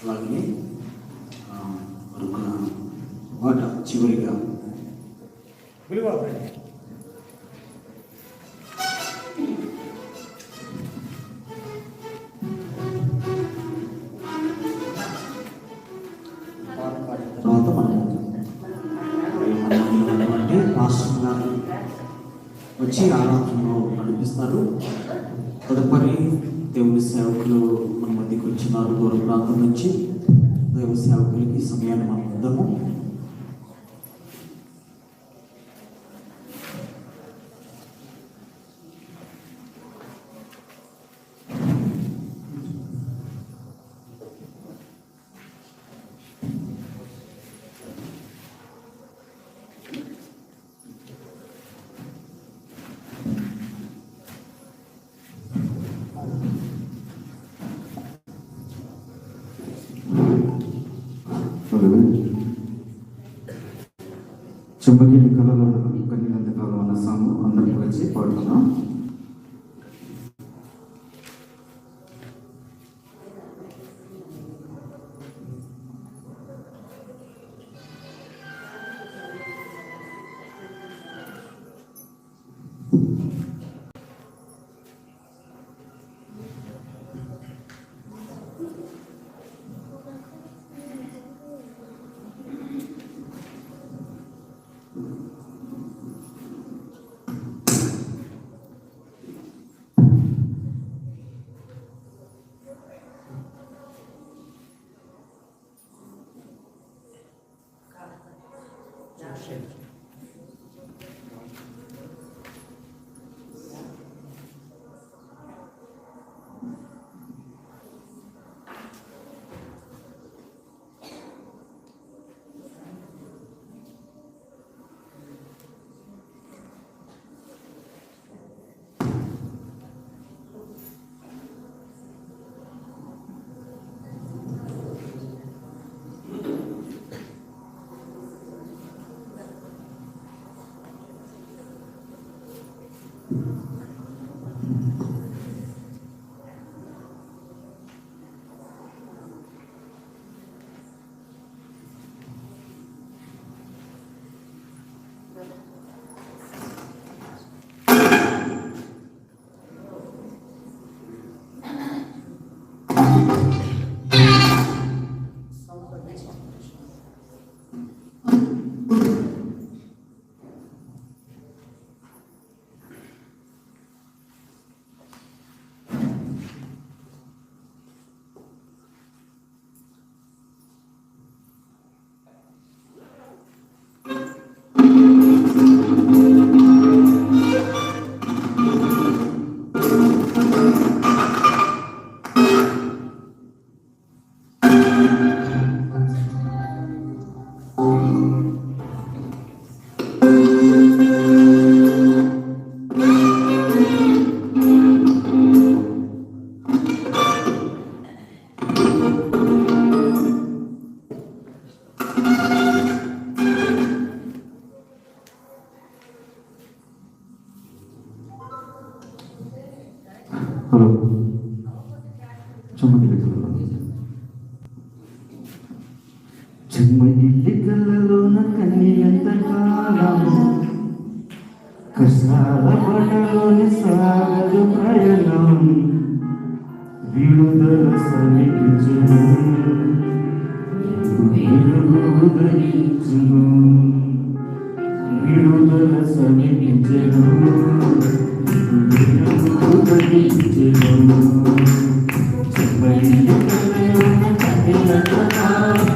అలాగే అనుకున్న మాట చివరిగా తర్వాత అంటే పాస్టర్ గారు వచ్చి ఆరాధనలో నడిపిస్తారు. తదుపరి దేవుని సేవకులు మన మధ్యకి వచ్చినారు దూర ప్రాంతం నుంచి. దైవ సేవకులకి సమయాన్ని మనం ఇద్దాము. చెంబగిరి కళలో కన్నినంత కాలం అన్న సాంగ్ అందరూ కలిసి పాడుతున్నాం. హలో చెమ్మగిల్లి కళ్ళలోన కన్నీలంత కాలము కష్టాల పటలోని సాగదు ప్రయాణం విడుదల సమీపించును విడుదల సమీపించను చెమ్మగిల్లి కళ్ళలోన కన్నీలంత కాలము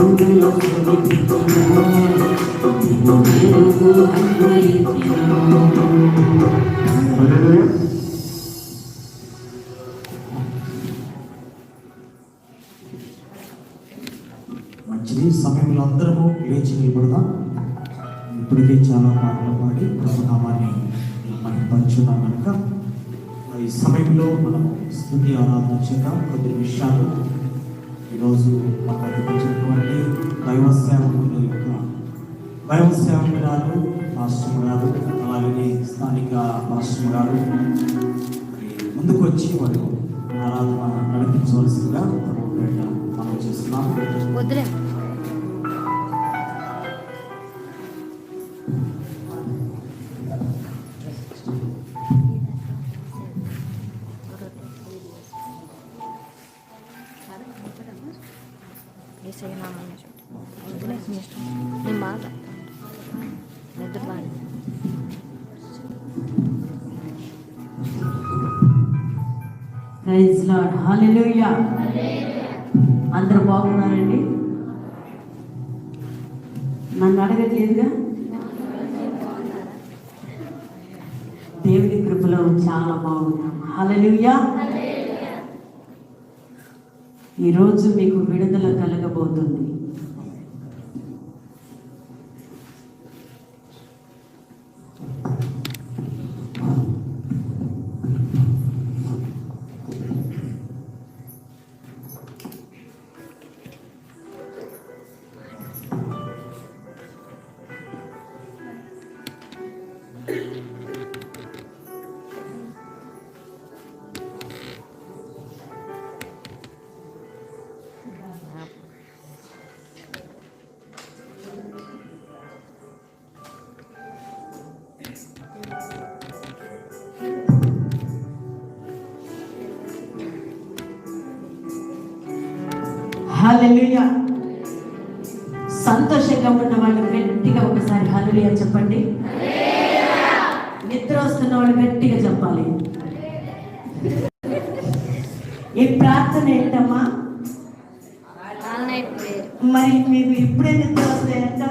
Thank you. సమీపించెను నిన్ను వేడుకు అన్వయించెను. హల్లెలూయా. మంచిది. సమయంలో అందరము లేచి నిలబడదాం. ఇప్పటికే చాలా పాటలు పాడి ప్రభునామాన్ని మహిమపరచున్నాం కనుక ఈ సమయంలో మనము స్తుతి ఆరాధన చేద్దాం. కొద్ది విషయాలు ఈరోజు మా మధ్యకు వచ్చినటువంటి దైవ సేవకురాలు పాస్టర్ గారు, అలాగే స్థానిక పాస్టర్ గారు ముందుకు వచ్చి వారు ఆరాధన నడిపించవలసిందిగా మనం చేస్తున్నాం. వద్దులే. నేను బాగా నిద్ర బాగా ప్రైజ్ లార్డ్. హల్లెలూయా. అందరూ బాగున్నారండి? నన్ను అడగట్లేదుగా. దేవుని కృపలో చాలా బాగున్నాం. హల్లెలూయా. ఈరోజు మీకు విడుదల కలగబోతుంది. హల్లెలూయా. సంతోషంగా ఉన్న వాళ్ళు గట్టిగా ఒకసారి హల్లెలూయా చెప్పండి. నిద్ర వస్తున్న వాళ్ళు గట్టిగా చెప్పాలి. ఈ ప్రార్థన ఏంటమ్మా? మరి మీకు ఇప్పుడే నిద్ర వస్తాయంట.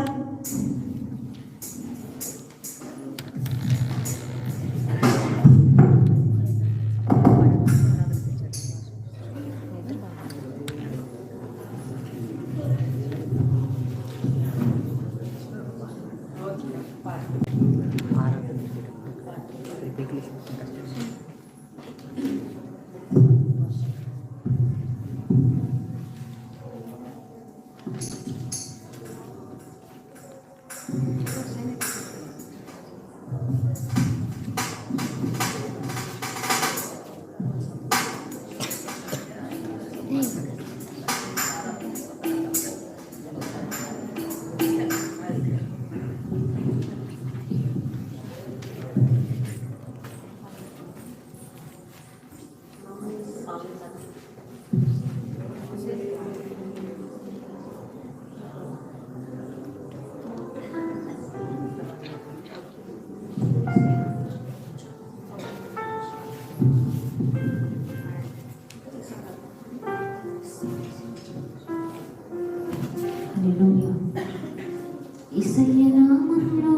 యేసయ్య నామములో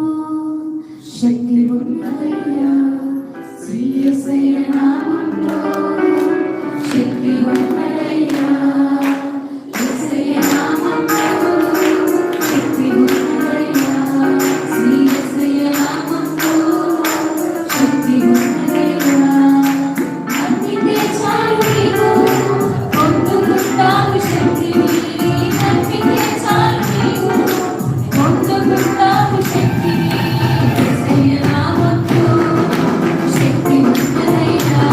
శక్తి ఉందయ్యా. యేసయ్య నామములో శక్తి ఉందయ్యా. యేసయ్య నామములో శక్తి ఉందయ్యా. యేసయ్య నామములో శక్తి ఉందయ్యా. నమ్మితే చాలు నీకు పొందుకుంటావు శక్తిని. నమ్మితే చాలు నీకు పొందుకుంటావు శక్తిని. యేసయ్య నామములో శక్తి ఉందయ్యా.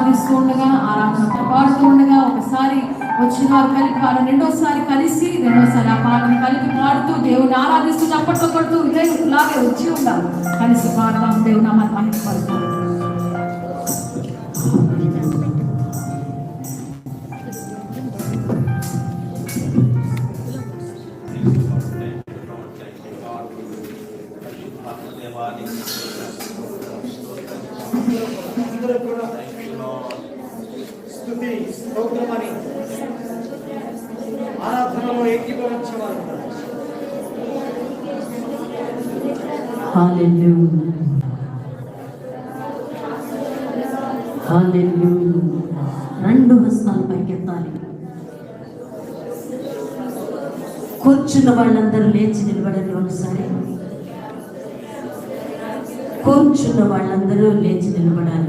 ఆరాధిస్తూ ఉండగా ఆరాధన పాడుతూ ఉండగా ఒకసారి వచ్చిన వారు కలిపి పాడ రెండోసారి ఆ పాటను కలిపి పాడుతూ దేవుని ఆరాధిస్తూ చప్పట్లు కొడుతూ ఇలాగే వచ్చి ఉండాలి. కలిసి పాడదాం, దేవుని నామాన్ని పడతాం. అందరూ కూడా స్తుతి స్తోత్రమని ఆరాధనలో ఏకీభవించేవారు. హల్లెలూయా హల్లెలూయా. రెండు హస్తాలు పైకెత్తాలి. కూర్చున్న వాళ్ళందరూ లేచి నిలబడండి. ఒకసారి కూర్చున్న వాళ్ళందరూ లేచి నిలబడాలి.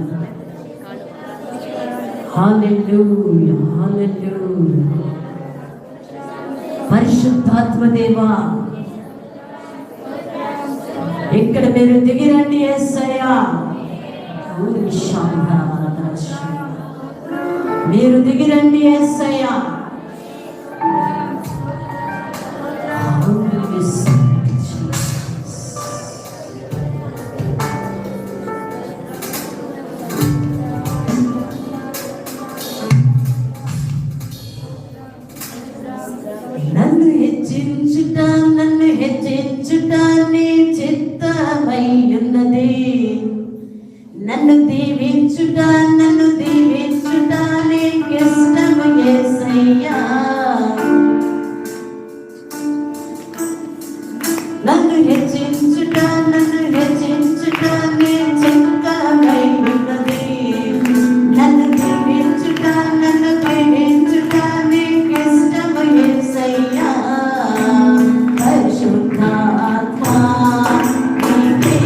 హల్లెలూయా హల్లెలూయా. పరిశుద్ధాత్మ దేవా, ఇక్కడ మీరు దిగిరండి యేసయ్యా. మీరు దిగిరండి యేసయ్యా. నన్ను హెచ్చించుట నీ చిత్తమై ఉన్నది. నన్ను దీవించుట నీకిష్టము యేసయ్యా. నన్ను హెచ్చించుట నీ చిత్తమై ఉన్నది. నన్ను దీవించుట నీకిష్టము యేసయ్యా. పరిశుద్ధాత్మా నీకే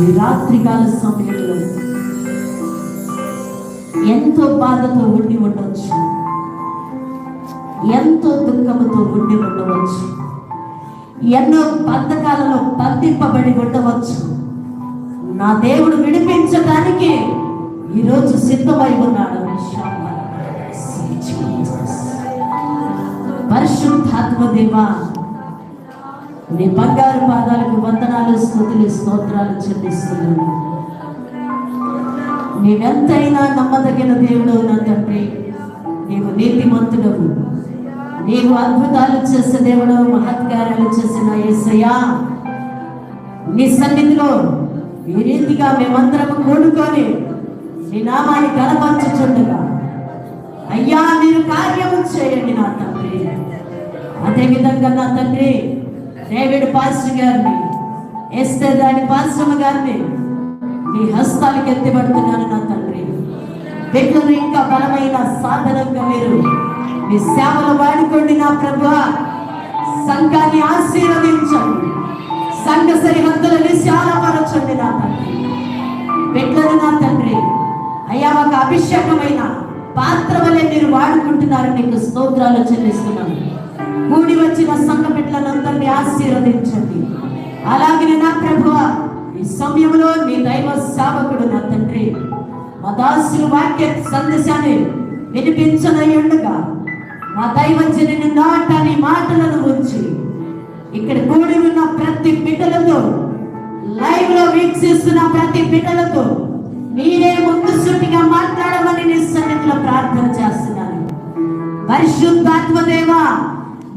ఈ రాత్రికాల సమయంలో ఎంతో బాధతో ఉండి ఉండవచ్చు, ఎంతో దుఃఖముతో ఉండి ఉండవచ్చు, ఎన్నో బంధకాలలో బంధింపబడి ఉండవచ్చు. నా దేవుడు విడిపించడానికి ఈరోజు సిద్ధమై ఉన్నాడు. పరిశుద్ధాత్మ దేవా, నీ బంగారు పాదాలకు వందనాలు, స్తుతులు, స్తోత్రాలు చెల్లిస్తున్నాను. నీవెంతైనా నమ్మదగిన దేవుడు నా తండ్రి. నీవు నీతిమంతుడవు, నీవు అద్భుతాలు చేసే దేవుడు, మహత్కార్యాలు చేసిన యేసయ్యా, నీ సన్నిధిలో ఈ రీతిగా మేమందరం కూడుకొని నీ నామాన్ని కనపరచుచుండగా అయ్యా మీరు కార్యము చేయండి నా తండ్రి. అదేవిధంగా నా తండ్రి డేవిడ్ పాస్టర్ గారిని, ఎస్తేర్ రాణి పాస్టర్ గారిని నీ హస్తాలకు ఎత్తిపడుతున్నాను నా తండ్రి. బిడ్డలను ఇంకా బలమైన సాధనంగా మీరు మీ సేవలు వాడుకోండి నా ప్రభువా. సంఘాన్ని ఆశీర్వదించండి, సంఘ సరిహద్దులు విశాలపరచండి నా తండ్రి. బిడ్డలు నా తండ్రి అయ్యా ఒక అభిషేకమైన పాత్ర వలె మీరు వాడుకుంటున్నారు, నీకు స్తోత్రాలు చెల్లిస్తున్నాను. కూడి వచ్చిన సంఘ బిడ్డలందరినీ ఆశీర్వదించండి. అలాగే నా ప్రభువా ఈ సమయంలో నీ దైవ సేవకుడు నా తండ్రి మా దాసులు వాక్య సందేశాన్ని వినిపించనయ్యుండగా మా దైవజనుని నాటని మాటలను ఉంచి ఇక్కడ కూడి ఉన్న ప్రతి బిడ్డలతో, లైవ్ లో వీక్షిస్తున్న ప్రతి బిడ్డలతో మీరే ముందు సూటిగా మాట్లాడమని నీ సన్నిధిలో ప్రార్థన చేస్తున్నాను. పరిశుద్ధాత్మదేవ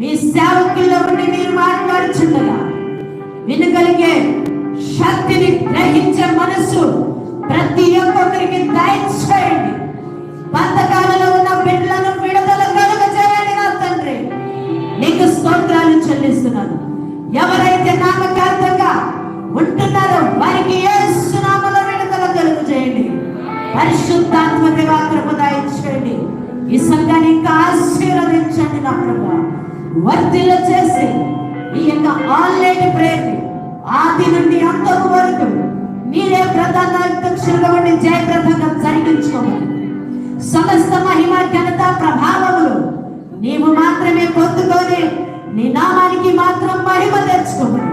మీ సేవకుల్లో ఉండి మీరు మాట్లాడుచుండగా వినగలిగే శక్తిని గ్రహించే మనసు ప్రతి ఒక్కొక్కరికి దయచేయండి. బంధకాలలో ఉన్న బిడ్డలను విడుదల కలుగజేయండి నా తండ్రి. నీకు స్తోత్రాలు చెల్లిస్తున్నాను. ఎవరైతే నామకార్థంగా ఉంటున్నారో వారికి యేసు నామములో విడుదల కలుగజేయండి. పరిశుద్ధాత్మ దేవా కృప దయచేయండి. ఈ సంఘాన్ని ఇంకా ఆశీర్వదించండి నా ప్రభువా. వర్ధిల్ల చేసి ఈ యొక్క ఆన్లైన్ ప్రేయర్ ఆది నుండి అంతం వరకు మీరే ప్రధాన అధ్యక్షులుగా ఉండి జయప్రదంగా జరిగించుకోమని, సమస్త మహిమ ఘనత ప్రభావములు నీవు మాత్రమే పొందుకొని నీ నామానికి మాత్రం మహిమ తెచ్చుకోమని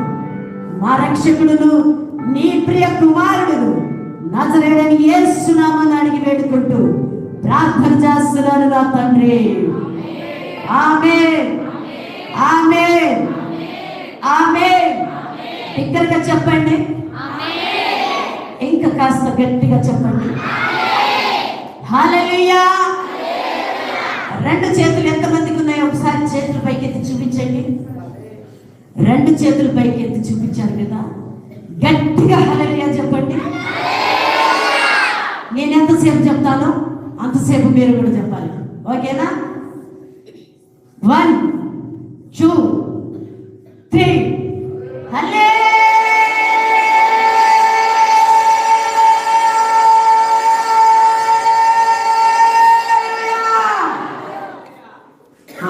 మా రక్షకుడును నీ ప్రియ కుమారుడును నజరేయుడైన యేసు నామమున అడిగి వేడుకుంటూ ప్రార్థన చేస్తున్నాను నా తండ్రి. ఆమేన్, ఆమేన్, ఆమేన్. దగ్గరగా చెప్పండి, ఇంకా కాస్త గట్టిగా చెప్పండి. హల్లెలూయా. రెండు చేతులు ఎంతమందికి ఉన్నాయో ఒకసారి చేతులు పైకెత్తి చూపించండి. రెండు చేతులు పైకెత్తి చూపించారు కదా, గట్టిగా హల్లెలూయా చెప్పండి. నేను ఎంతసేపు చెప్తానో అంతసేపు మీరు కూడా చెప్పాలి, ఓకేనా? 1 2 3 హల్లెలూయా.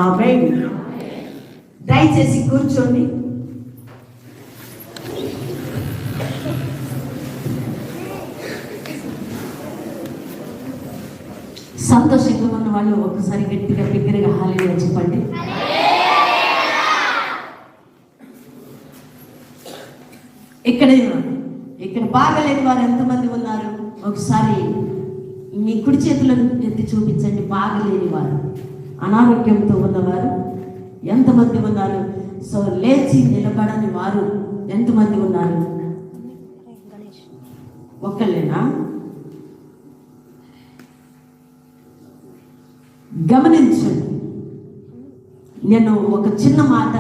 ఆమేన్. దయచేసి కూర్చోండి. సంతోషంగా ఉన్న వాళ్ళు ఒకసారి గట్టిగా బిగ్గరగా హల్లెలూయా చెప్పండి. ఇక్కడ బాగలేని వారు ఎంతమంది ఉన్నారు? ఒకసారి మీ కుడి చేతులను ఎత్తి చూపించండి. బాగలేని వారు, అనారోగ్యంతో ఉన్నవారు ఎంతమంది ఉన్నారు? సో లేచి నిలబడని వారు ఎంతమంది ఉన్నారు? ఒక్కళ్ళేనా? గమనించండి, నేను ఒక చిన్న మాట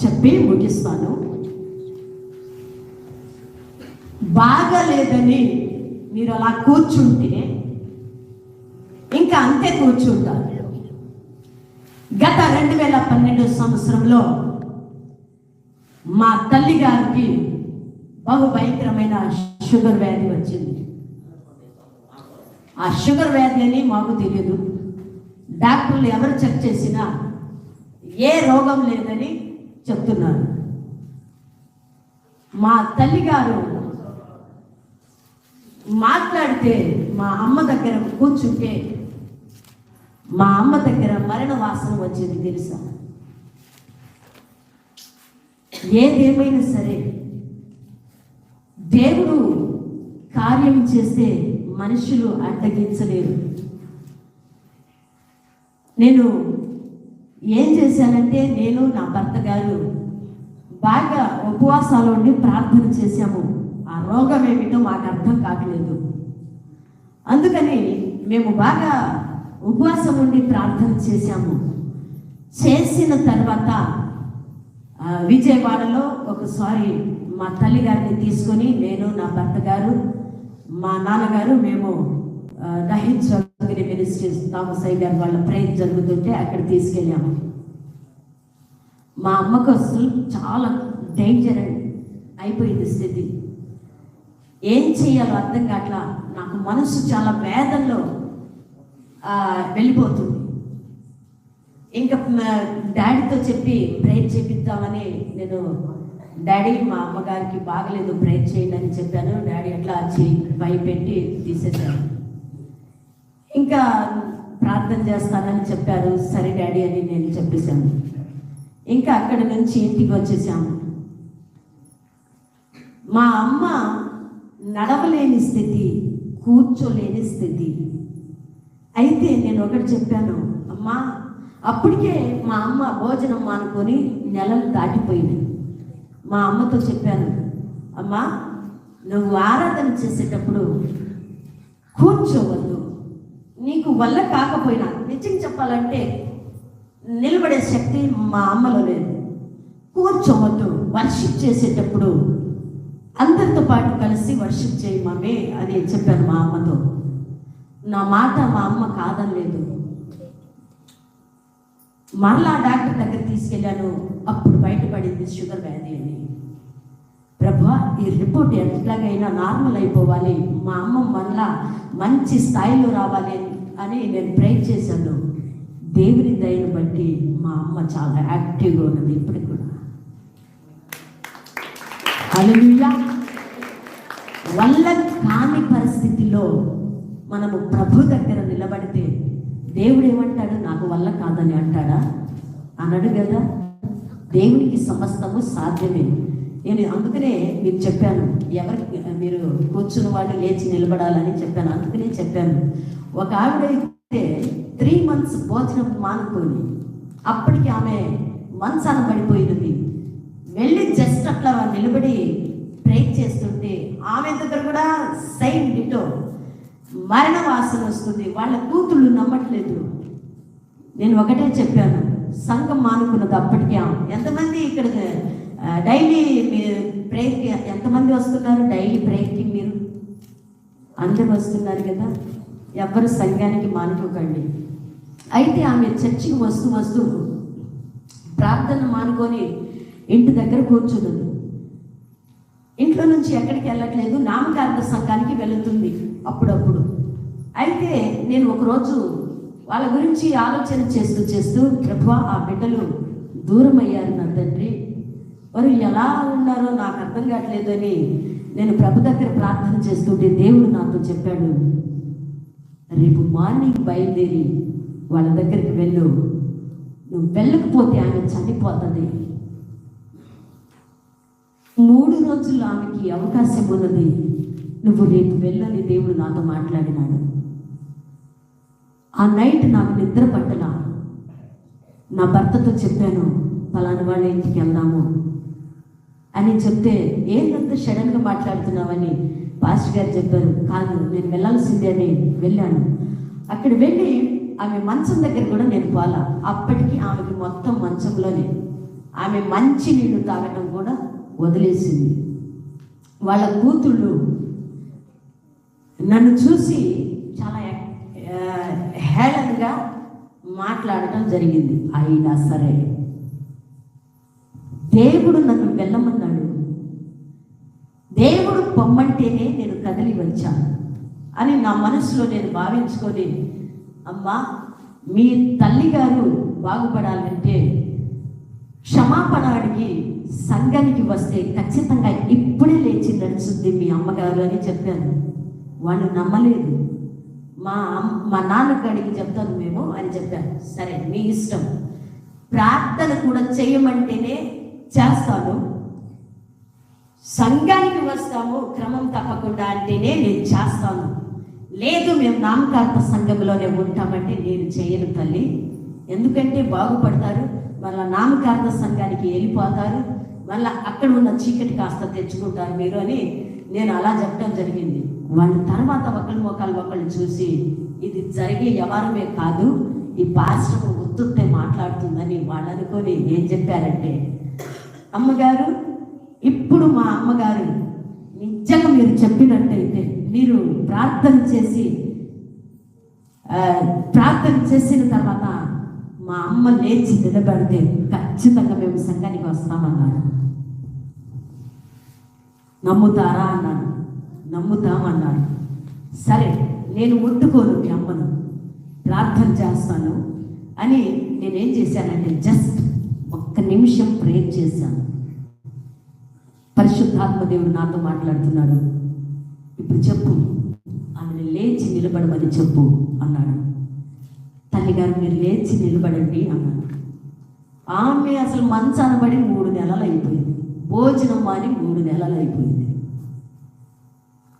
చెప్పి ముగిస్తాను. బాగాలేదని మీరు అలా కూర్చుంటే ఇంకా అంతే కూర్చుంటారు. గత 2012 సంవత్సరంలో మా తల్లి గారికి బహుభయంకరమైన షుగర్ వ్యాధి వచ్చింది. ఆ షుగర్ వ్యాధి అని మాకు తెలియదు. డాక్టర్లు ఎవరు చెక్ చేసినా ఏ రోగం లేదని చెప్తున్నారు. మా తల్లి గారు మాట్లాడితే మా అమ్మ దగ్గర కూర్చుంటే మా అమ్మ దగ్గర మరణ వాసన వచ్చింది తెలుసా. ఏదేమైనా సరే దేవుడు కార్యం చేస్తే మనుషులు అడ్డగించలేరు. నేను ఏం చేశానంటే, నేను నా భర్త గారు బాగా ఉపవాసాలు ఉండి ప్రార్థన చేశాము. ఆ రోగం ఏమిటో మాకు అర్థం కావట్లేదు. అందుకని మేము బాగా ఉపవాసం ఉండి ప్రార్థన చేశాము. చేసిన తర్వాత విజయవాడలో ఒకసారి మా తల్లి గారిని తీసుకొని నేను, నా భర్త గారు, మా నాన్నగారు మేము దహించగిరి మినిస్ట్రీస్ థామస్ అయ్య గారు వాళ్ళ ప్రేయర్ జరుగుతుంటే అక్కడ తీసుకెళ్ళాము. మా అమ్మకు అసలు చాలా డేంజర్ అయిపోయింది స్థితి. ఏం చేయాలో అర్థం కావట్లా. నాకు మనసు చాలా వేదనలో వెళ్ళిపోతుంది. ఇంకా డాడీతో చెప్పి ప్రేయర్ చేపిద్దామని నేను, డాడీ మా అమ్మగారికి బాగలేదు ప్రేయర్ చేయండి అని చెప్పాను. డాడీ అట్లా భయపెట్టి తీసేశాను. ఇంకా ప్రార్థన చేస్తానని చెప్పారు. సరే డాడీ అని నేను చెప్పేశాను. ఇంకా అక్కడి నుంచి ఇంటికి వచ్చేసాము. మా అమ్మ నడవలేని స్థితి, కూర్చోలేని స్థితి. అయితే నేను ఒకటి చెప్పాను, అమ్మా అప్పటికే మా అమ్మ భోజనం మానుకొని నెలలు దాటిపోయింది. మా అమ్మతో చెప్పాను, అమ్మా నువ్వు ఆరాధన చేసేటప్పుడు కూర్చోవద్దు, నీకు వల్ల కాకపోయినా, నిజం చెప్పాలంటే నిలబడే శక్తి మా అమ్మలో లేదు, కూర్చోవద్దు, వర్షిప్ చేసేటప్పుడు అందరితో పాటు కలిసి వర్షిప్ చేయి మమ్మీ అని చెప్పాను మా అమ్మతో. నా మాట మా అమ్మ కాదనలేదు. మరలా డాక్టర్ దగ్గర తీసుకెళ్ళాను. అప్పుడు బయటపడింది షుగర్ వ్యాధి అని. ప్రభా ఈ రిపోర్ట్ ఎట్లాగైనా నార్మల్ అయిపోవాలి, మా అమ్మ మళ్ళా మంచి స్థాయిలో రావాలి అని నేను ప్రేర్ చేశాను. దేవుని దయను బట్టి మా అమ్మ చాలా యాక్టివ్గా ఉన్నది ఇప్పటికి కూడా. హల్లెలూయా. వల్ల కాని పరిస్థితిలో మనము ప్రభు దగ్గర నిలబడితే దేవుడు ఏమంటాడు? నాకు వల్ల కాదని అంటాడా? అనడు కదా. దేవునికి సమస్తము సాధ్యమే. నేను అందుకనే మీకు చెప్పాను, ఎవరికి మీరు కూర్చున్న వాళ్ళు లేచి నిలబడాలని చెప్పాను. అందుకనే చెప్పాను, ఒక ఆవిడ అయితే 3 months భోజనం మానుకొని అప్పటికి ఆమె మంచాన పడిపోయినది. వెళ్ళి జస్ట్ అట్లా నిలబడి ప్రేర్ చేస్తుంటే ఆమె దగ్గర కూడా సైన్ డిటో మరణ వాసన వస్తుంది. వాళ్ళ కూతుళ్ళు నమ్మట్లేదు. నేను ఒకటే చెప్పాను, సంఘం మానుకున్నది అప్పటికే. ఎంతమంది ఇక్కడ డైలీ మీరు ప్రేయర్కి ఎంతమంది వస్తున్నారు? డైలీ ప్రేయర్కి మీరు అందరూ వస్తున్నారు కదా. ఎవరు సంఘానికి మానుకోకండి. అయితే ఆమె చర్చికి వస్తూ ప్రార్థన మానుకొని ఇంటి దగ్గర కూర్చున్నది. ఇంట్లో నుంచి ఎక్కడికి వెళ్ళట్లేదు, నామకార్థ సంఘానికి వెళుతుంది అప్పుడప్పుడు. అయితే నేను ఒకరోజు వాళ్ళ గురించి ఆలోచన చేస్తూ ప్రభువా ఆ బిడ్డలు దూరం అయ్యారు నా తండ్రి, వారు ఎలా ఉన్నారో నాకు అర్థం కావట్లేదు అని నేను ప్రభు దగ్గర ప్రార్థన చేస్తుంటే దేవుడు నాతో చెప్పాడు, రేపు మార్నింగ్ బయలుదేరి వాళ్ళ దగ్గరికి వెళ్ళు, నువ్వు వెళ్ళకపోతే ఆమె చనిపోతుంది. 3 రోజులు ఆమెకి అవకాశం ఉన్నది, నువ్వు రేపు వెళ్ళని దేవుడు నాతో మాట్లాడినాడు. ఆ నైట్ నాకు నిద్ర పట్టలా. నా భర్తతో చెప్పాను, పలానా వాళ్ళ ఇంటికి వెళ్దాము అని చెప్తే, ఏంటంత సడన్గా మాట్లాడుతున్నావని పాస్టర్ గారు చెప్పారు. కాదు, నేను వెళ్ళాల్సిందే అని వెళ్ళాను. అక్కడ వెళ్ళి ఆమె మంచం దగ్గర కూడా నేను పోలా. అప్పటికి ఆమెకి మొత్తం మంచంలోనే. ఆమె మంచి నీళ్లు తాగటం కూడా వదిలేసింది. వాళ్ళ కూతుళ్ళు నన్ను చూసి చాలా హేళనగా మాట్లాడటం జరిగింది. అయినా సరే దేవుడు నన్ను వెళ్ళమన్నాడు, దేవుడు పొమ్మంటేనే నేను కదిలి వచ్చాను అని నా మనసులో నేను భావించుకొని, అమ్మా మీ తల్లిగారు బాగుపడాలంటే క్షమాపణ అడిగి సంఘానికి వస్తే ఖచ్చితంగా ఇప్పుడే లేచి నడుచుద్ది మీ అమ్మగారు అని చెప్పాను. వాళ్ళు నమ్మలేదు. మా నాన్నగారికి చెప్తాను మేము అని చెప్పాను. సరే మీ ఇష్టం, ప్రార్థన కూడా చేయమంటేనే చేస్తాను, సంఘానికి వస్తాము క్రమం తప్పకుండా అంటేనే నేను చేస్తాను, లేదు మేము నామకార్థ సంఘంలోనే ఉంటామంటే నేను చేయను తల్లి. ఎందుకంటే బాగుపడతారు, మళ్ళీ నామకార్థ సంఘానికి వెళ్ళిపోతారు, మళ్ళీ అక్కడ ఉన్న చీకటి కాస్త తెచ్చుకుంటారు మీరు అని నేను అలా చెప్పడం జరిగింది. వాళ్ళ తర్వాత ఒకరి ఒకళ్ళు చూసి ఇది జరిగే వ్యవహారమే కాదు, ఈ పాస్టర్ ఉత్తుతే మాట్లాడుతుందని వాళ్ళు అనుకొని ఏం చెప్పారంటే, అమ్మగారు ఇప్పుడు మా అమ్మగారు నిజంగా మీరు చెప్పినట్టయితే మీరు ప్రార్థన చేసిన తర్వాత మా అమ్మ లేచి నిలబడితే ఖచ్చితంగా మేము సంఘానికి వస్తామన్నారు. నమ్ముతారా అన్నాను. నమ్ముతామన్నారు. సరే నేను ముట్టుకోను మీ అమ్మను, ప్రార్థన చేస్తాను అని నేనేం చేశానంటే జస్ట్ ఒక్క నిమిషం ప్రేర్ చేశాను. పరిశుద్ధాత్మ దేవుడు నాతో మాట్లాడుతున్నాడు. ఇప్పుడు చెప్పు, ఆమెను లేచి నిలబడమని చెప్పు అన్నాడు. తల్లిగారు మీరు లేచి నిలబడండి అన్నాడు. ఆమె అసలు మంచాన పడి 3 నెలలు అయిపోయింది. భోజనం మాని 3 నెలలు అయిపోయింది.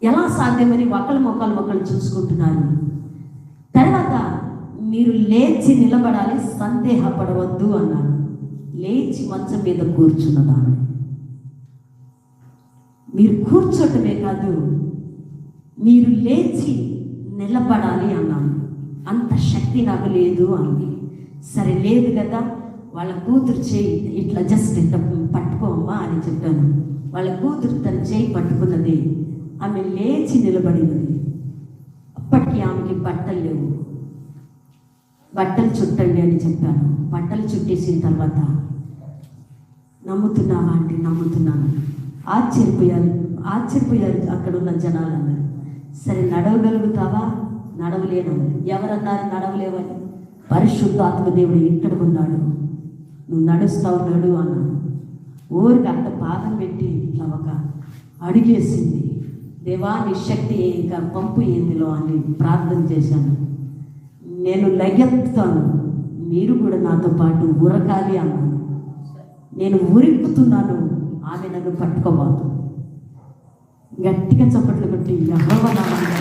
ఎలా సాధ్యమని ఒకళ్ళు చూసుకుంటున్నారు. తర్వాత మీరు లేచి నిలబడాలి, సందేహపడవద్దు అన్నాడు. లేచి మంచం మీద కూర్చున్నదాన్ని. మీరు కూర్చోటమే కాదు, మీరు లేచి నిలబడాలి అన్నాను. అంత శక్తి నాకు లేదు అంది. సరే లేదు కదా, వాళ్ళ కూతురు చేయి ఇట్లా జస్ట్ ఇట్లా పట్టుకోమ్మా అని చెప్పాను. వాళ్ళ కూతురు తన చేయి పట్టుకున్నది. ఆమె లేచి నిలబడినది. అప్పటికి ఆమెకి బట్టలు లేవు. బట్టలు చుట్టండి అని చెప్పాను. బట్టలు చుట్టేసిన తర్వాత నమ్ముతున్నావా అంటే నమ్ముతున్నాను. ఆశ్చర్యపోయారు అక్కడ ఉన్న జనాలు అన్నారు. సరే నడవగలుగుతావా? నడవలేను. ఎవరన్నారు నడవలేవని? పరిశుద్ధాత్మ దేవుడు ఇక్కడ ఉన్నాడు, నువ్వు నడుస్తావు నడు అన్నాను. ఊరికి అంత పాదం పెట్టి ఇట్లా ఒక అడిగేసింది. దేవా నీ శక్తి ఇంకా పంపు ఏందిలో అని ప్రార్థన చేశాను. నేను లెగెత్తుతాను, మీరు కూడా నాతో పాటు ఉరకాలి అన్నాను. నేను ఉరుకుతున్నాను, ఆమె నన్ను పట్టుకోబాదు. గట్టిగా చప్పట్లు కొట్టి యెహోవా నామమున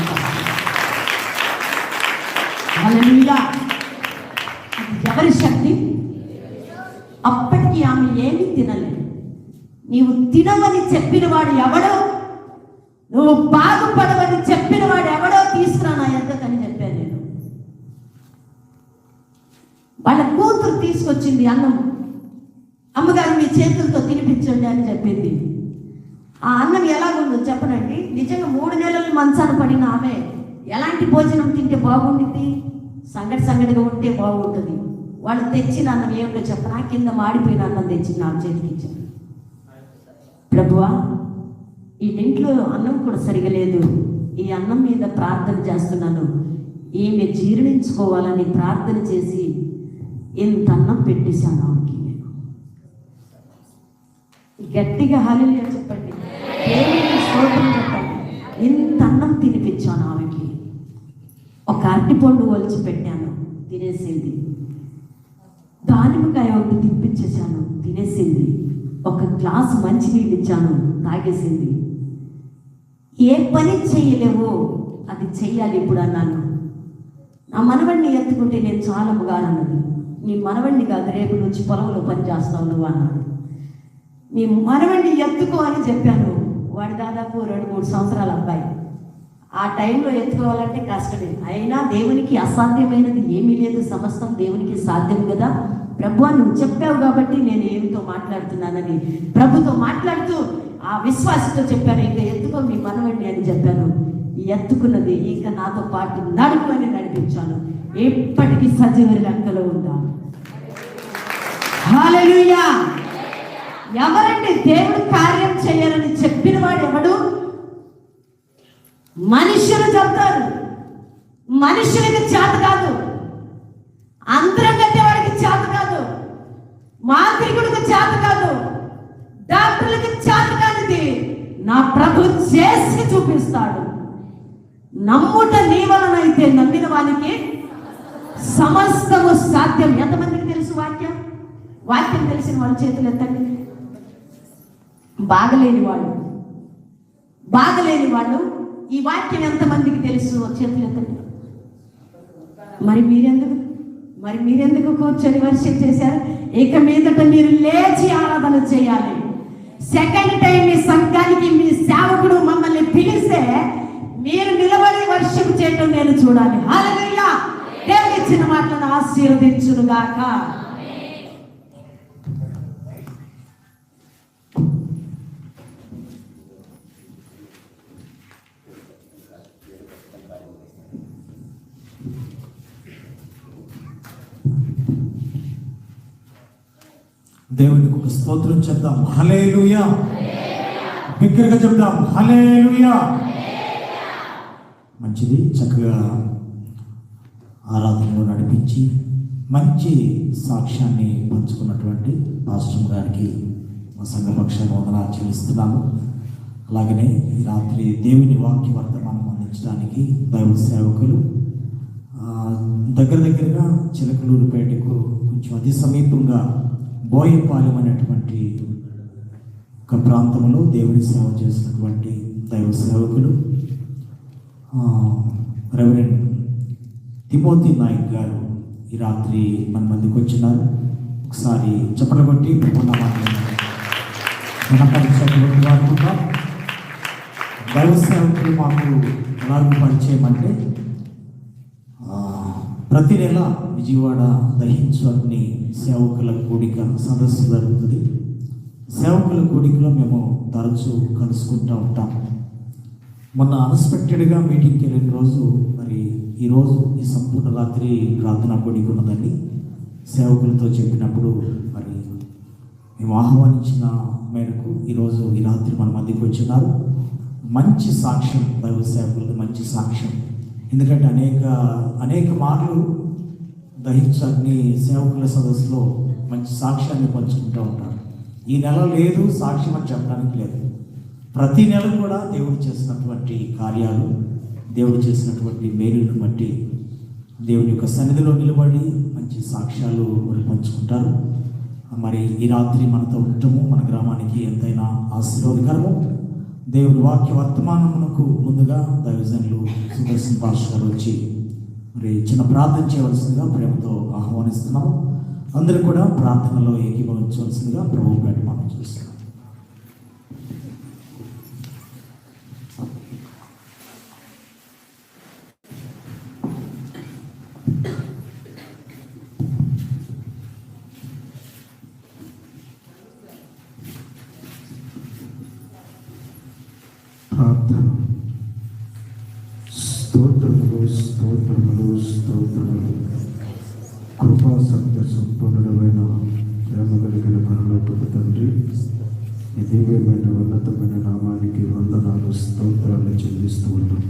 హల్లెలూయా. ఎవరి శక్తి? అప్పటికి ఆమె ఏమీ తినలేదు. నీవు తినమని చెప్పిన వాడు ఎవడో, నువ్వు బాగుపడవని చెప్పిన వాడు ఎవడో తీసుకురా నా ఎద్దకని చెప్పాను నేను. వాళ్ళ కూతురు తీసుకొచ్చింది అన్నం. అమ్మగారు మీ చేతులతో తినిపించండి అని చెప్పింది. ఆ అన్నం ఎలాగుందో చెప్పనండి. నిజంగా 3 నెలలు మంచాన పడిన ఆమె ఎలాంటి భోజనం తింటే బాగుంటుంది? సంగటిగా ఉంటే బాగుంటుంది. వాళ్ళు తెచ్చిన అన్నం ఏమిటో చెప్పనా? కింద మాడిపోయిన అన్నం తెచ్చి నా చేతికి ఇచ్చాను. ప్రభువా ఈ ఇంట్లో అన్నం కూడా సరిగా లేదు, ఈ అన్నం మీద ప్రార్థన చేస్తున్నాను, ఈమె జీర్ణించుకోవాలని ప్రార్థన చేసి ఇంత అన్నం పెట్టేశాను ఆమెకి. నేను గట్టిగా హల్లెలూయా చెప్పండి, దేవునికి స్తోత్రం చెప్పండి. ఇంత అన్నం తినిపించాను ఆమెకి. ఒక అరటిపండు ఒలిచి పెట్టాను, తినేసింది. దానిమ్మకాయ ఒకటి తినిపించేశాను, తినేసింది. ఒక గ్లాసు మంచినీళ్ళు ఇచ్చాను, తాగేసింది. ఏ పని చేయలేవో అది చెయ్యాలి ఇప్పుడు అన్నాను. నా మనవడిని ఎత్తుకుంటే నేను చాలా అన్నది. నీ మనవడిని కాదు, రేపు నుంచి పొలంలో పని చేస్తావు నువ్వు అన్నాడు. నీ మనవడిని ఎత్తుకో అని చెప్పాను. వాడు దాదాపు 2-3 సంవత్సరాల అబ్బాయి. ఆ టైంలో ఎత్తుకోవాలంటే కష్టమే. అయినా దేవునికి అసాధ్యమైనది ఏమీ లేదు, సమస్తం దేవునికి సాధ్యం కదా. ప్రభువా నువ్వు చెప్పావు కాబట్టి నేను ఏమితో మాట్లాడుతున్నానని ప్రభుతో మాట్లాడుతూ ఆ విశ్వాసంతో చెప్పాను. ఇంకా ఎత్తుకో మీ మనవడిని అని చెప్పాను. ఎత్తుకున్నది. ఇంకా నాతో పాటు నడుపుని నడిపించాను. ఎప్పటికీ సజీవ లెక్కలో ఉందా. హల్లెలూయా. ఎవరండి దేవుడు కార్యం చేయాలని చెప్పిన వాడు ఎవడు? మనుషులు చెప్తారు, మనుషులకి చేత కాదు. అంతరం కట్టేవాడికి చేత కాదు, మాంత్రికుడికి చేత కాదు, డాక్టర్లకి చేత కానిది నా ప్రభు చేసి చూపిస్తాడు. నమ్ముట నీ వలనైతే నమ్మిన వానికి సమస్తము సాధ్యం. ఎంతమందికి తెలుసు వాక్యం? వాక్యం తెలిసిన వాళ్ళ చేతులు ఎత్తండి. బాగలేని వాళ్ళు ఈ వాక్యం ఎంతమందికి తెలుసు? చేతులు ఎత్తండి. మరి మీరెందుకు కూర్చొని వర్షిప్ చేశారు? ఇక మీదట మీరు లేచి ఆరాధన చేయాలి. సెకండ్ టైం మీ సంఘానికి మీ సేవకుడు మమ్మల్ని పిలిస్తే మీరు నిలబడి వర్షిప్ చేయడం నేను చూడాలి. హల్లెలూయా. దేవుడు ఇచ్చిన మాటలను ఆశీర్వదించును గాక. దేవునికి ఒక స్తోత్రం చెప్దాం. హల్లెలూయా. బిగ్గరగా చెప్దాం. హల్లెలూయా. మంచిది. చక్కగా ఆరాధనలో నడిపించి మంచి సాక్ష్యాన్ని పంచుకున్నటువంటి పాస్టర్ గారికి మా సంఘపక్షాన్ని వందనాలు చెల్లిస్తున్నాము. అలాగనే ఈ రాత్రి దేవుని వాక్య వర్తమానం అందించడానికి దైవ సేవకులు దగ్గరగా చిలకలూరుపేటకు కొంచెం అతి సమీపంగా బోయపాలెం అనేటువంటి ఒక ప్రాంతంలో దేవుని సేవ చేసినటువంటి దైవ సేవకులు రెవరెండ్ తిమోతి నాయక్ గారు ఈ రాత్రి మన మధ్యకి వచ్చినారు. ఒకసారి చప్పట్లు కొట్టి దైవ సేవకులు మాకు ఎలాగో పరిచయం అంటే ప్రతి నెల విజయవాడ దహించని సేవకుల కూడిక సదస్సు జరుగుతుంది. సేవకుల కూడికలో మేము తరచూ కలుసుకుంటూ ఉంటాం. మొన్న అన్ఎక్స్పెక్టెడ్గా మీటింగ్కి వెళ్ళిన రోజు మరి ఈరోజు ఈ సంపూర్ణ రాత్రి ప్రార్థనా కూడిక ఉన్నదని సేవకులతో చెప్పినప్పుడు మరి మేము ఆహ్వానించిన మేరకు ఈరోజు ఈ రాత్రి మన మధ్యకి వచ్చినారు. మంచి సాక్ష్యం, దైవ సేవకులకు మంచి సాక్ష్యం. ఎందుకంటే అనేక మార్లు దహించని సేవకుల సదస్సులో మంచి సాక్ష్యాన్ని పంచుకుంటూ ఉంటారు. ఈ నెల లేదు సాక్ష్యం అని చెప్పడానికి లేదు. ప్రతి నెల కూడా దేవుడు చేసినటువంటి కార్యాలు, దేవుడు చేసినటువంటి మేలులను బట్టి దేవుని యొక్క సన్నిధిలో నిలబడి మంచి సాక్ష్యాలు పంచుకుంటారు. మరి ఈ రాత్రి మనతో ఉండటము మన గ్రామానికి ఎంతైనా ఆశీర్వాదకరము. దేవుని వాక్య వర్తమానమునకు ముందుగా దైవజనులు సుదర్శన్ పాస్టర్ గారు వచ్చి మరి చిన్న ప్రార్థన చేయవలసిందిగా ప్రేమతో ఆహ్వానిస్తున్నాము. అందరూ కూడా ప్రార్థనలో ఏకీభవించవలసిందిగా ప్రభువు పేట మనం చూస్తున్నాం. ప్రార్థన. స్తోత్రములు స్తోత్రములు స్తోత్రములు. కృపా సత్య సంపన్నుడమైన ప్రేమ కలిగిన పరలోకపు తండ్రి, ఈ దివ్యమైన ఉన్నతమైన నామానికి వందనాలు స్తోత్రాలు చెల్లిస్తూ ఉన్నాం.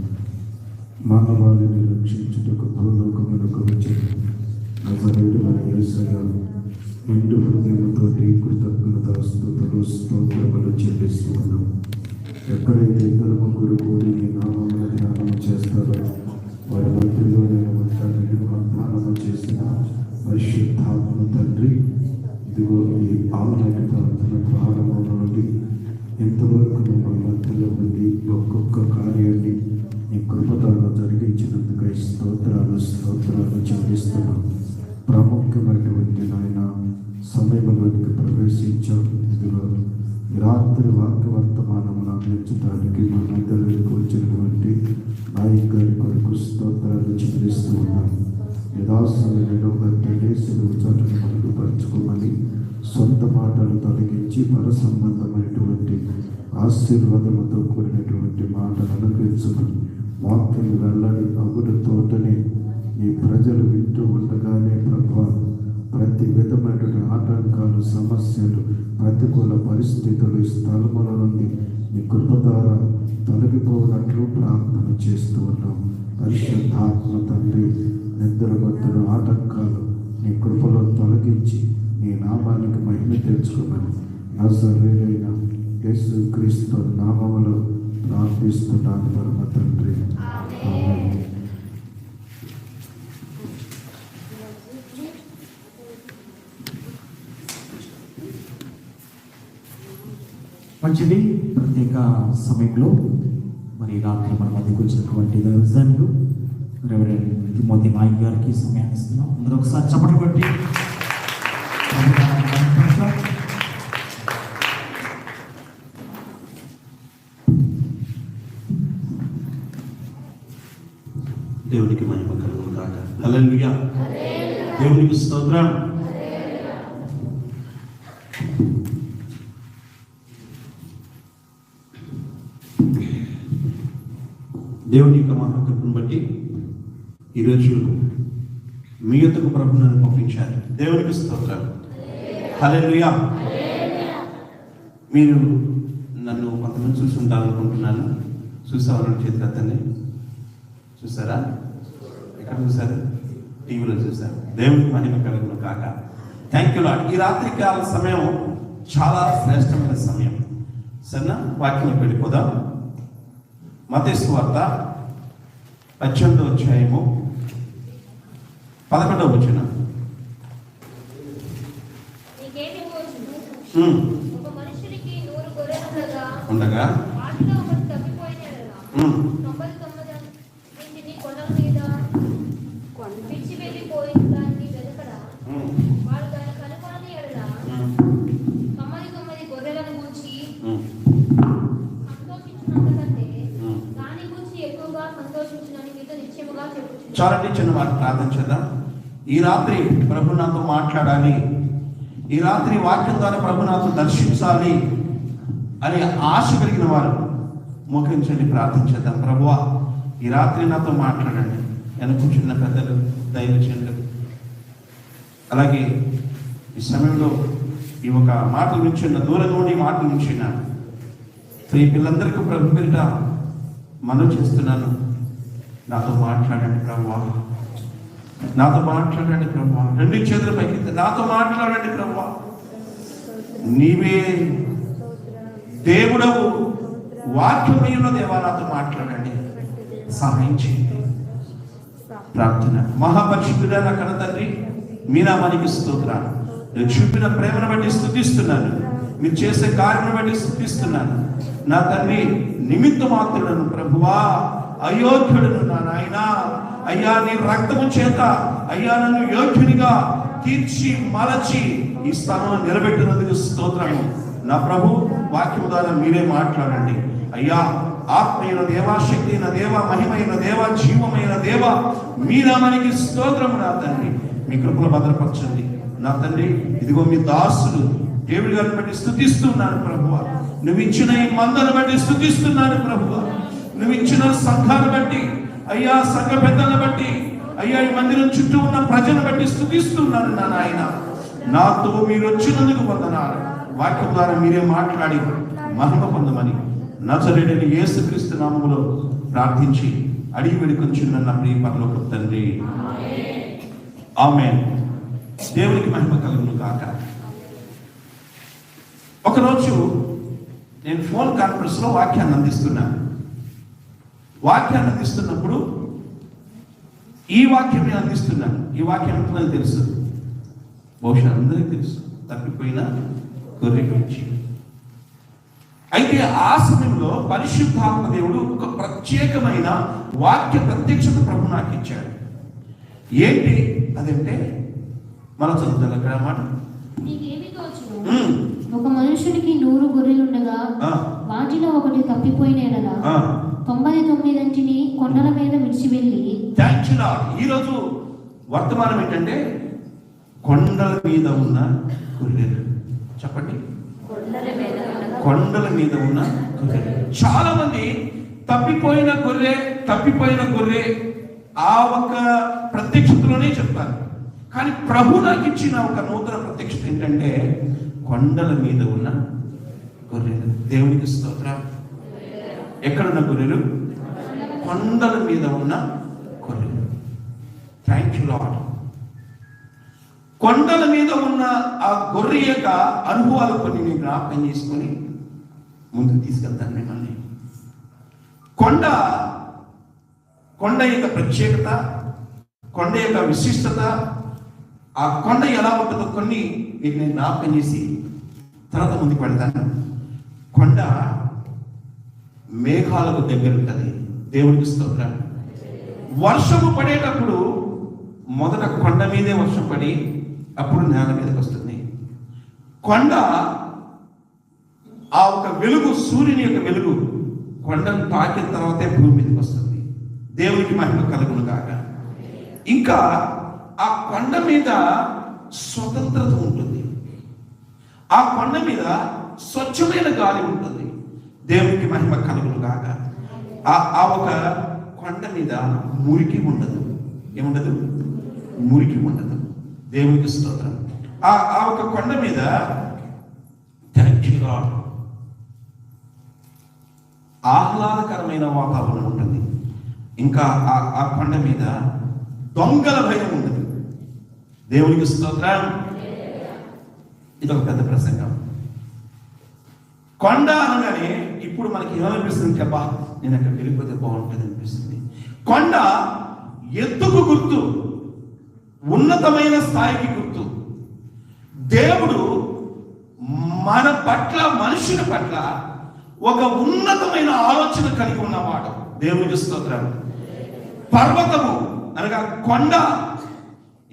మానవాళిని రక్షించుటకు భూలోకమునకు వచ్చిన నజరేయుడైన యేసయ్య నిండు హృదయముతోటి కృతజ్ఞతాస్తుతులు స్తోత్రములు చెల్లిస్తూ ఉన్నాం. ఎక్కడైతే ఇద్దరు ముగ్గురు కూడి నీ నామమున ధ్యానం చేస్తారో వారి మధ్యలో నేను ఉంటానని వాగ్దానము చేసిన పరిశుద్ధాత్మ తండ్రి, ఇదిగో ఈ ఆన్లైన్ ప్రార్థన ప్రారంభం నుండి ఇంతవరకు మా మధ్యలో ఉండి ఒక్కొక్క కార్యాన్ని నీ కృపతో జరిగించినందుకై స్తోత్రాలు చెల్లిస్తున్నాం. ప్రాముఖ్యమైనటువంటి నాయన సమయంలోనికి ప్రవేశించాం. ఇదిగో రాత్రి వాక్య వర్తమానమును అందించడానికి మా మధ్యలోకి వచ్చినటువంటి నాయక్ గారి కొరకు స్తోత్రాలు చెల్లిస్తూ ఉన్నాం. యథాసమయంలో గట్టేసులు చోటను మరుగుపరుచుకోమని సొంత మాటలు తొలగించి పర సంబంధమైనటువంటి ఆశీర్వాదముతో కూడినటువంటి మాటలు అనుగ్రహించమని వాక్యం వెల్లడి అగుడు తోటనే నీ ప్రజలు వింటూ ఉండగానే ప్రభువా ప్రతి విధమైనటువంటి ఆటంకాలు, సమస్యలు, ప్రతికూల పరిస్థితులు ఈ స్థలముల నుండి నీ కృప ద్వారా తొలగిపోనట్లు ప్రార్థన చేస్తూ ఉన్నాం. పరిశుద్ధాత్మ తండ్రి, నిద్రగొత్తులు, ఆటంకాలు నీ కృపలో తొలగించి నీ నామానికి మహిమ తెచ్చుకోమని నజరేయుడైన యేసుక్రీస్తు నామములో ప్రార్థిస్తున్నాను పరమ తండ్రి. ఆమేన్. మంచిది. ప్రత్యేక సమయంలో మరి రాత్రి మన మధ్యకి వచ్చినటువంటి దైవజనులు రెవరెండ్ తిమోతి నాయక్ గారికి సమయాన్ని ఇస్తున్నాం. అందరూ ఒకసారి చప్పట్లు కొట్టి దేవునికి మహిమ కలుగును గాక. హల్లెలూయా. దేవునికి స్తోత్రం. దేవుని యొక్క మహాకృపను బట్టి ఈరోజు మీ యొద్దకు ప్రభు నన్ను పంపించారు. దేవునికి స్తోత్రం. హల్లెలూయా. మీరు నన్ను కొంతమంది చూసి ఉంటారనుకుంటున్నాను. చూసేవారు చేతులెత్తండి. చూసారా? ఎక్కడ చూసారు? టీవీలో చూశాను. దేవునికి మహిమ కలుగును కాక. Thank you lord. ఈ రాత్రికాల సమయం చాలా శ్రేష్టమైన సమయం. సరేనా, వాక్యం వెళ్ళిపోదాం. మత్తయి సువార్త 18వ అధ్యాయము 11వ వచనం. నీకేమి తోచును? ఒక మనుషునికి 100 గొర్రెలుండగా ఉండగా వాటిలో ఒకటి తప్పిపోయిన యెడల 99 వీటిని కొండల మీద విడిచి వెళ్ళిపోయిన దాన్ని వెతకడా? వాడు దాన్ని కనుగొనని యెడల 99 గొర్రెలను గూర్చి సంతోషించినంతకంటే దాని గురించి ఎక్కువగా సంతోషించునని మీతో నిశ్చయముగా చెప్పుచున్నాను. చాలండి, చిన్న మాట ప్రార్థన చేద్దాం. ఈ రాత్రి ప్రభు నాతో మాట్లాడాలి, ఈ రాత్రి వాక్యం ద్వారా ప్రభు నాతో దర్శించాలి అనే ఆశ కలిగిన వారు మోకరించండి, ప్రార్థించేద్దాం. ప్రభువా, ఈ రాత్రి నాతో మాట్లాడండి. వెనక చిన్న పెద్దలు, దైవజనులు, అలాగే ఈ సమయంలో ఈ ఒక మాటల నుంచి దూరం నుండి మాటల నుంచి ఈ పిల్లలందరికీ ప్రభు పేరిట మనవి చేస్తున్నాను. నాతో మాట్లాడండి ప్రభువా, నాతో మాట్లాడండి ప్రభువా. 2 చేతుల పైకి నాతో మాట్లాడండి ప్రభువా. నీవే దేవుడవు, వాక్యమైన దేవా, నాతో మాట్లాడండి, సహాయం చేయండి. ప్రార్థన. మహాపరిశుద్ధుడైన కన్న తండ్రి, మీ నామానికి స్తోత్రాలు. మీరు చూపిన ప్రేమను బట్టి స్తుతిస్తున్నాను, మీరు చేసే కార్యం బట్టి స్తుతిస్తున్నాను. నా తండ్రి, నిమిత్త మాత్రులను ప్రభువా, అయోగ్యుడును నా నాయన, అయ్యా నీ రక్తము చేత అయ్యా నన్ను యోగ్యునిగా తీర్చి మలచి ఈ స్థానంలో నిలబెట్టినందుకు స్తోత్రము. నా ప్రభు, వాక్యం ద్వారా మీరే మాట్లాడండి అయ్యా. ఆత్మైన దేవా, శక్తి అయిన దేవ, మహిమైన దేవ, జీవమైన దేవ, మీ నామానికి స్తోత్రము. నా తండ్రి, మీ కృపను భద్రపరచండి. నా తండ్రి, ఇదిగో మీ దాసుడు దేవుడి గారిని బట్టి స్తుతిస్తున్నాను ప్రభువ. నువ్వు ఇచ్చిన ఈ మందను బట్టి స్తుతిస్తున్నాను ప్రభువ. నువ్వు ఇచ్చిన సంఘాన్ని బట్టి అయ్యా, సంఘ పెద్దలను బట్టి అయ్యా, ఈ మందిరం చుట్టూ ఉన్న ప్రజలను బట్టి స్తుతిస్తున్నాను నా నాయన. నాతో మీరు వచ్చినందుకు వందనాలు. వాక్యం ద్వారా మీరే మాట్లాడి మహిమ పొందమని నజరేయుడైన యేసుక్రీస్తు నామములో ప్రార్థించి అడిగి వేడుకొంచున్నాను నా ప్రియ పరలోకపు తండ్రి, ఆమేన్. దేవునికి మహిమ కలుగును కాక. ఒకరోజు నేను ఫోన్ కాన్ఫరెన్స్ లో వాక్యాన్ని అందిస్తున్నాను. వాక్యాన్ని అందిస్తున్నప్పుడు ఈ వాక్యమే అందిస్తున్నాను. ఈ వాక్యం ఎంతమంది తెలుసు? బహుశా అందరికీ తెలుసు. తప్పిపోయిన గొర్రె గురించి. అయితే ఆ సమయంలో పరిశుద్ధాత్మ దేవుడు ఒక ప్రత్యేకమైన వాక్య ప్రత్యక్షత ప్రభు నాకు ఇచ్చాడు. ఏంటి అదంటే, మన చదువుతాం అక్కడ మాట. నీకేమి తోచును? ఒక మనుషునికి 100 గొర్రెలుండగా వాటిలో ఒకటి తప్పిపోయిన యెడల 99 కొండల మీద విడిచి వెళ్ళి. Thanks lord. ఈరోజు వర్తమానం ఏంటంటే కొండల మీద ఉన్న గొర్రెలు. చెప్పండి, కొండల మీద ఉన్న గొర్రెలు. చాలా మంది తప్పిపోయిన గొర్రె ఆ ఒక ప్రత్యక్షతలోనే చెప్తారు. కానీ ప్రభు నాకు ఇచ్చిన ఒక నూతన ప్రత్యక్షత ఏంటంటే కొండల మీద ఉన్న గొర్రెలు. దేవునికి స్తోత్రం. ఎక్కడున్న గొర్రెలు? కొండల మీద ఉన్న గొర్రెలు. Thank you lord. కొండల మీద ఉన్న ఆ గొర్రె యొక్క అనుభవాలు కొన్ని నేను జ్ఞాపకం చేసుకొని ముందుకు తీసుకెళ్తాను మిమ్మల్ని. కొండ యొక్క ప్రత్యేకత, కొండ యొక్క విశిష్టత, ఆ కొండ ఎలా ఉంటుందో కొన్ని మీకు నేను జ్ఞాపకం చేసి తర్వాత ముందుకు పెడతాను. కొండ మేఘాలకు దగ్గర ఉంటుంది. దేవుడికి స్తోత్రం. వర్షము పడేటప్పుడు మొదట కొండ మీదే వర్షం పడి అప్పుడు నేల మీదకి వస్తుంది. కొండ ఆ ఒక వెలుగు, సూర్యుని యొక్క వెలుగు కొండను తాకిన తర్వాతే భూమి మీదకి వస్తుంది. దేవునికి మహిమ కలుగును గాక. ఇంకా ఆ కొండ మీద స్వతంత్రత ఉంటుంది. ఆ కొండ మీద స్వచ్ఛమైన గాలి ఉంటుంది. దేవునికి మహిమ కలుగును గాక. ఆ ఒక కొండ మీద మురికి ఉండదు. ఏముండదు? మురికి ఉండదు. దేవునికి స్తోత్రం. ఆ ఒక కొండ మీద ఆహ్లాదకరమైన వాతావరణం ఉంటుంది. ఇంకా ఆ కొండ మీద దొంగల భయం ఉండదు. దేవునికి స్తోత్రం. ఇది ఒక పెద్ద ప్రసంగం. కొండ అనగానే ఇప్పుడు మనకి ఏమనిపిస్తుంది? అబ్బా, నేను అక్కడ వెళ్ళిపోతే బాగుంటుంది అనిపిస్తుంది. కొండ ఎత్తుకు గుర్తు, ఉన్నతమైన స్థాయికి గుర్తు. దేవుడు మన పట్ల, మనుషుల పట్ల ఒక ఉన్నతమైన ఆలోచన కలిగి ఉన్నవాడు. దేవునికి స్తోత్రం. పర్వతము అనగా కొండ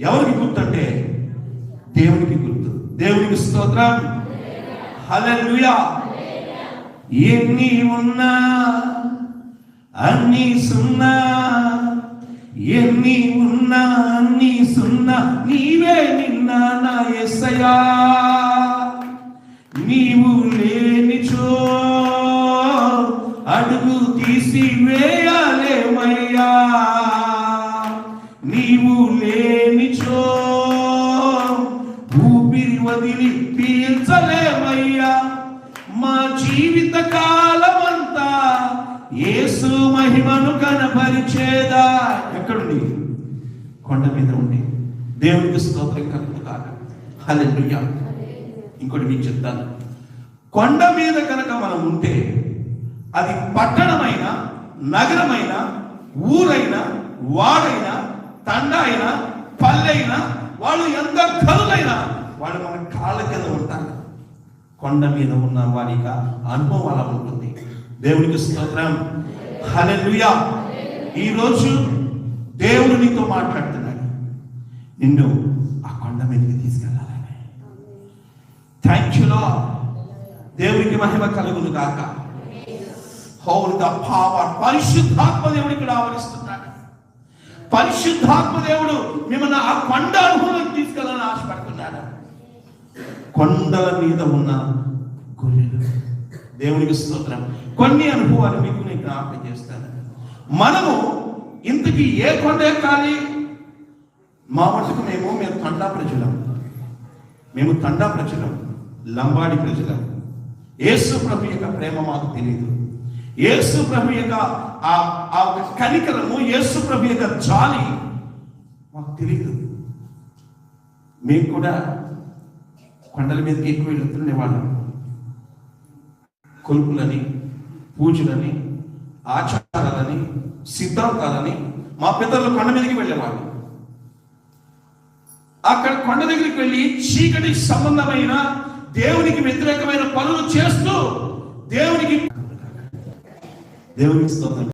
ఎవరికి గుర్తు అంటే దేవునికి గుర్తు. దేవునికి స్తోత్రం. హల్లెలూయా. ఎన్ని ఉన్నా అన్ని సున్నా, ఎన్ని ఉన్నా అన్ని సున్నా, నీవే నిన్న నా యేసయ్యా. నీవు లేనిచో అడుగు తీసి వేయాలేమయ్యా. నీవు లేనిచో ఊపిరి వదిలి పీల్చలేమయ్యా. మా జీవిత కాలమంతా యేసు మహిమను కనపరిచేదా. ఎక్కడుండి? కొండ మీద ఉండి. దేవునికి స్తోత్రం కలుగును గాక. హల్లెలూయా. ఇంకోటి మీకు చెప్తాను. కొండ మీద కనుక మనం ఉంటే అది పట్టణమైన, నగరమైన, ఊరైనా, వాడైనా, తండ అయినా, పల్లెైనా, వాళ్ళు ఎంత కరులైనా వాళ్ళు మన కాళ్ళ కింద ఉంటారు. కొండ మీద ఉన్న వారికి అనుభవం అలా ఉంటుంది. దేవునికి స్తోత్రం. హల్లెలూయా. ఈరోజు దేవుడు నీతో మాట్లాడుతున్నాడు. నిన్ను ఆ కొండ మీదకి తీసుకెళ్ళాలని. Thank you lord. దేవునికి మహిమ కలుగును గాక. Whole the power. పరిశుద్ధాత్మ దేవుడు ఇక్కడ ఆవరిస్తున్నాడు. పరిశుద్ధాత్మ దేవుడు మిమ్మల్ని ఆ కొండ అనుభవానికి తీసుకెళ్ళాలని ఆశపడుతున్నాడు. కొండల మీద ఉన్న గొర్రెలు. దేవునికి స్తోత్రం. కొన్ని అనుభవాలు మీకు నేను జ్ఞాపకం చేస్తాను. మనము ఇంతకీ ఏ కొండ ఎక్కాలి? మా మటుకు మేము తండా ప్రజలం. మేము తండా ప్రజలం, లంబాడి ప్రజలం. యేసు ప్రభు యొక్క ప్రేమ మాకు తెలియదు. యేసు ప్రభు యొక్క ఆ కనికరము, యేసు ప్రభు యొక్క జాలి మాకు తెలియదు. మేము కూడా కొండల మీదకి ఎక్కువ వెళ్తుండే వాళ్ళం. కొలుపులని, పూజలని, ఆచారాలని, సిద్ధాంతాలని మా పితరులు కొండ మీదకి వెళ్ళేవాళ్ళు. అక్కడ కొండ దగ్గరికి వెళ్ళి చీకటి సంబంధమైన, దేవునికి వ్యతిరేకమైన పనులు చేస్తూ దేవునికి స్తోత్రం.